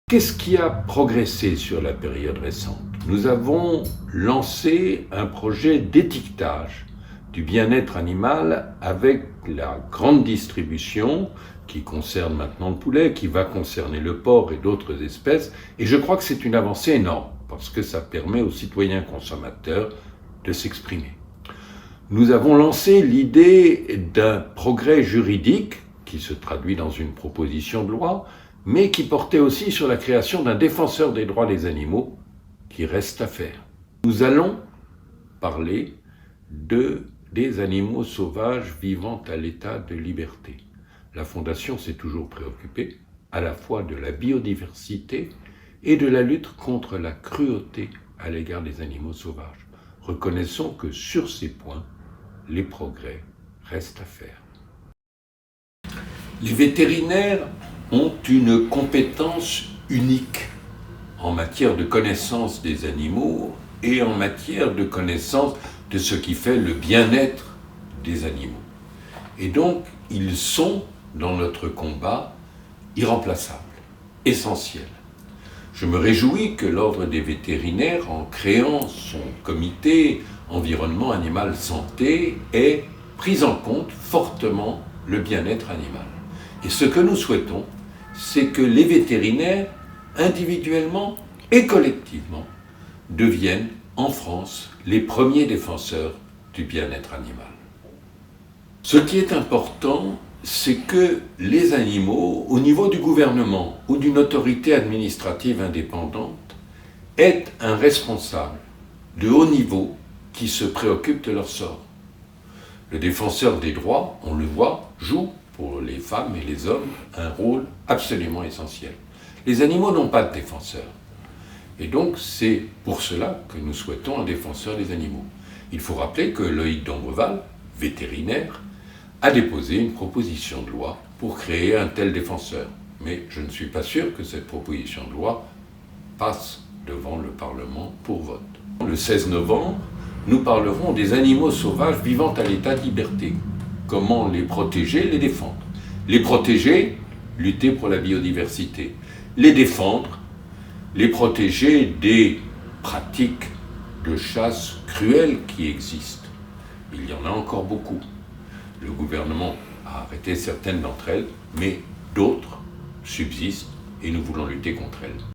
Qu'est-ce qui a progressé sur la période récente? Nous avons lancé un projet d'étiquetage du bien-être animal avec la grande distribution qui concerne maintenant le poulet, qui va concerner le porc et d'autres espèces. Et je crois que c'est une avancée énorme parce que ça permet aux citoyens consommateurs de s'exprimer. Nous avons lancé l'idée d'un progrès juridique qui se traduit dans une proposition de loi, mais qui portait aussi sur la création d'un défenseur des droits des animaux qui reste à faire. Nous allons parler des animaux sauvages vivant à l'état de liberté. La Fondation s'est toujours préoccupée à la fois de la biodiversité et de la lutte contre la cruauté à l'égard des animaux sauvages. Reconnaissons que sur ces points, les progrès restent à faire. Les vétérinaires ont une compétence unique en matière de connaissance des animaux et en matière de connaissance de ce qui fait le bien-être des animaux. Et donc, ils sont, dans notre combat, irremplaçables, essentiels. Je me réjouis que l'Ordre des vétérinaires, en créant son comité environnement animal santé, ait pris en compte fortement le bien-être animal. Et ce que nous souhaitons, c'est que les vétérinaires, individuellement et collectivement, deviennent en France les premiers défenseurs du bien-être animal. Ce qui est important, c'est que les animaux, au niveau du gouvernement ou d'une autorité administrative indépendante, aient un responsable de haut niveau qui se préoccupe de leur sort. Le défenseur des droits, on le voit, joue pour les femmes et les hommes un rôle absolument essentiel. Les animaux n'ont pas de défenseur. Et donc c'est pour cela que nous souhaitons un défenseur des animaux. Il faut rappeler que Loïc Dombreval, vétérinaire, a déposé une proposition de loi pour créer un tel défenseur. Mais je ne suis pas sûr que cette proposition de loi passe devant le Parlement pour vote. Le 16 novembre, nous parlerons des animaux sauvages vivant à l'état de liberté. Comment les protéger, les défendre. Les protéger, lutter pour la biodiversité. Les défendre, les protéger des pratiques de chasse cruelles qui existent. Il y en a encore beaucoup. Le gouvernement a arrêté certaines d'entre elles, mais d'autres subsistent et nous voulons lutter contre elles.